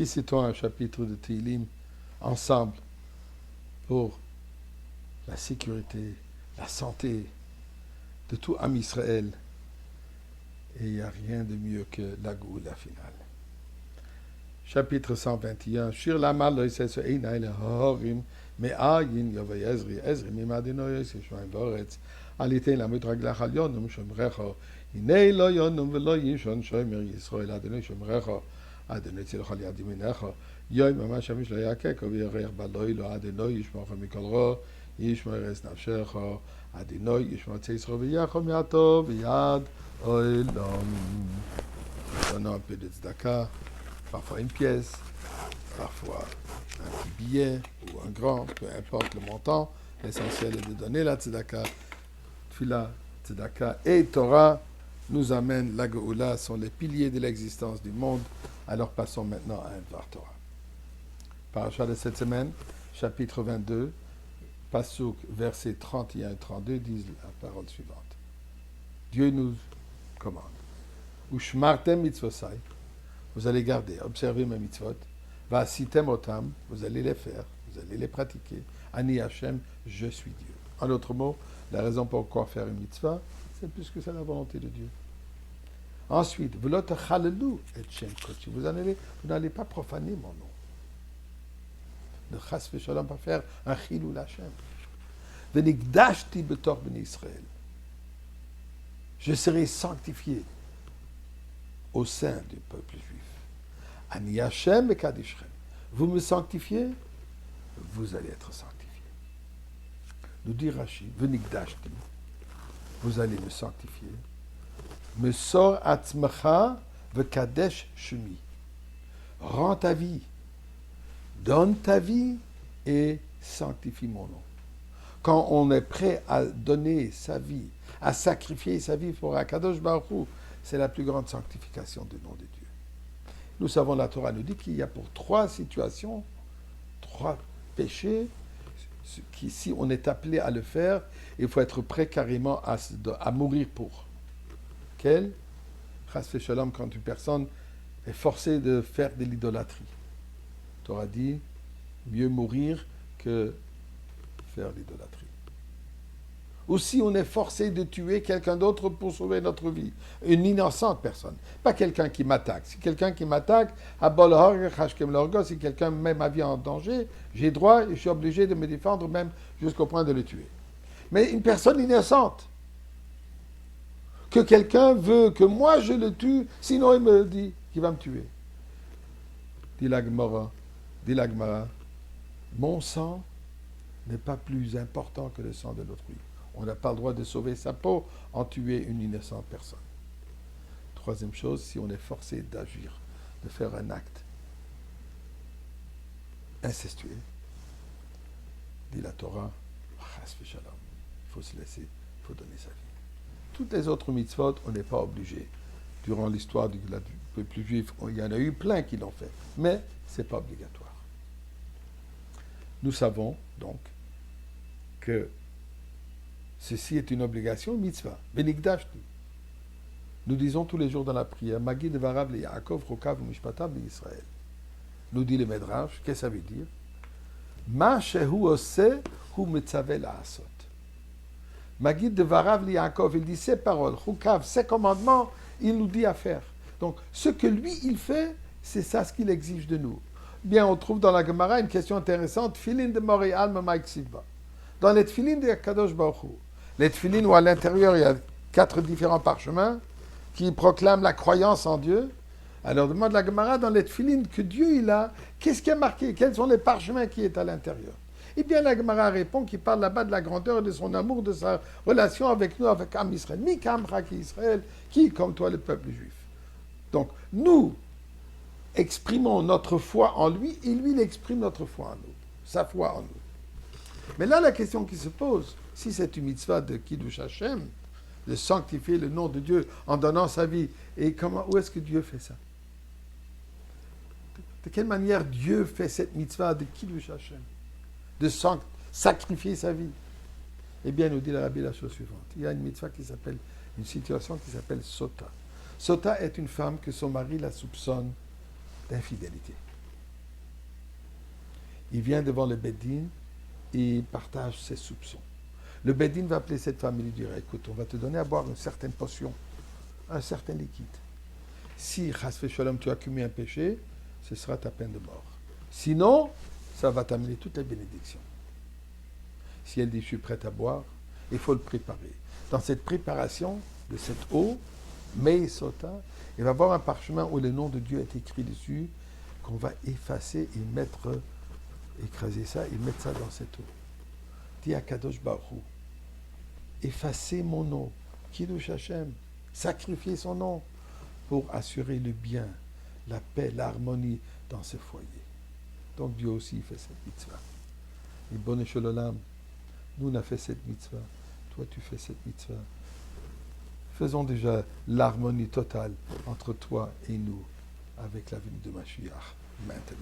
Citons un chapitre de Tehillim ensemble pour la sécurité, la santé de tout Am Israël. Et il n'y a rien de mieux que la Goula finale. Chapitre 121. Shir lama lo yisesu einai lehorim me'ayin yovei Ezri mimadino yiseshuayim voretz alitein lamut raglach al yonum shomrecho hinei lo yonum velo yishon shomer Yisrael Adonai shomrecho Adonai tzilcho al yad yaminecho yoy mamash hamish lo yakeko v'yerech baloi lo Adonai yishmocha mikol ro yishmor es nafshecho Adonai yishmor tzisro v'yacho mi'ato v'yad olam. Donnons un peu de tzedaka, parfois une pièce, parfois un petit billet ou un grand, peu importe le montant. L'essentiel est de donner la tzedaka. Tfila, tzedaka et Torah nous amènent la Geoula, sont les piliers de l'existence du monde. Alors passons maintenant à un Dvar Torah. Paracha de cette semaine, chapitre 22, Pasuk, versets 31 et 32 disent la parole suivante. Dieu nous commande. Ushmartem mitzvosai, vous allez garder, observer mes mitzvot. Vasitem otam, vous allez les faire, vous allez les pratiquer. Ani Hashem, je suis Dieu. En d'autres mots, la raison pourquoi faire une mitzvah, c'est puisque c'est la volonté de Dieu. Ensuite, velot chalelu et shem kodeshi, vous n'allez pas profaner mon nom. Ne chas v'shalom, pas faire un chilul Hashem. Venigdashti betor bnei Israël. Je serai sanctifié au sein du peuple juif. Ani Hashem ekadishrem. Vous me sanctifiez, vous allez être sanctifié. Nous dit Rashi, venigdashti, vous allez me sanctifier. Me sor atzmecha vekadesh shemi. Rends ta vie, donne ta vie et sanctifie mon nom. Quand on est prêt à donner sa vie, à sacrifier sa vie pour Akadosh Baruch Hu, c'est la plus grande sanctification du nom de Dieu. Nous savons, la Torah nous dit qu'il y a pour 3 situations, 3 péchés, qui, si on est appelé à le faire, il faut être prêt carrément à mourir pour. Quel? Chas v'shalom, quand une personne est forcée de faire de l'idolâtrie. La Torah dit, mieux mourir que faire l'idolâtrie. Ou si on est forcé de tuer quelqu'un d'autre pour sauver notre vie. Une innocente personne. Pas quelqu'un qui m'attaque. Si quelqu'un qui m'attaque, si quelqu'un met ma vie en danger, j'ai droit et je suis obligé de me défendre même jusqu'au point de le tuer. Mais une personne innocente, que quelqu'un veut que moi je le tue, sinon il me dit qu'il va me tuer. Dit la Gemara, mon sang n'est pas plus important que le sang de l'autrui. On n'a pas le droit de sauver sa peau en tuer une innocente personne. Troisième chose, si on est forcé d'agir, de faire un acte incestueux, dit la Torah, il faut se laisser, il faut donner sa vie. Toutes les autres mitzvot, on n'est pas obligé. Durant l'histoire du peuple juif, il y en a eu plein qui l'ont fait, mais ce n'est pas obligatoire. Nous savons donc que ceci est une obligation, mitzvah. Benigdashti. Nous disons tous les jours dans la prière, Magid varav le Yaakov, Rokav mishpatav le Israël. Nous dit le Medrash, qu'est-ce que ça veut dire? Ma shehu ose hu mitzaveh la'asot. Magid de varav le Yaakov, il dit ses paroles, Rokav, ses commandements, il nous dit à faire. Donc, ce que lui, il fait, c'est ça ce qu'il exige de nous. Bien, on trouve dans la Gemara une question intéressante, Filin de Mori Alma Maik Siva. Dans les tefilin de Kadosh Baruch Hu, les tefilin où à l'intérieur il y a 4 différents parchemins qui proclament la croyance en Dieu. Alors demande la Gemara dans les tefilin que Dieu il a, qu'est-ce qui est marqué? Quels sont les parchemins qui est à l'intérieur? Eh bien la Gemara répond qu'il parle là-bas de la grandeur de son amour, de sa relation avec nous, avec Am Israël. Mi Kamra ki Israël, qui comme toi le peuple juif. Donc nous exprimons notre foi en lui et lui il exprime notre foi en nous, sa foi en nous. Mais là, la question qui se pose, si c'est une mitzvah de Kiddush Hashem, de sanctifier le nom de Dieu en donnant sa vie, et où est-ce que Dieu fait ça? De quelle manière Dieu fait cette mitzvah de Kiddush Hashem, de sacrifier sa vie? Eh bien, nous dit le Rabbi la chose suivante. Il y a une mitzvah qui s'appelle, une situation qui s'appelle Sota. Sota est une femme que son mari la soupçonne d'infidélité. il vient devant le Beddin et il partage ses soupçons. Le Beddin va appeler cette femme et lui dire, écoute, on va te donner à boire une certaine potion, un certain liquide. Si, chas v'shalom, tu as commis un péché, ce sera ta peine de mort. Sinon, ça va t'amener toutes les bénédictions. Si elle dit, je suis prête à boire, il faut le préparer. Dans cette préparation de cette eau, Mei Sota, il va y avoir un parchemin où le nom de Dieu est écrit dessus, qu'on va effacer et mettre, écraser ça et mettre ça dans cette eau. Dis à Kadosh Baruch Hu, effacez mon nom, Kiddush Hashem, sacrifiez son nom pour assurer le bien, la paix, l'harmonie dans ce foyer. Donc Dieu aussi fait cette mitzvah. Et Bonne Shalom, nous on a fait cette mitzvah, toi tu fais cette mitzvah. Faisons déjà l'harmonie totale entre toi et nous avec la venue de Mashiach maintenant.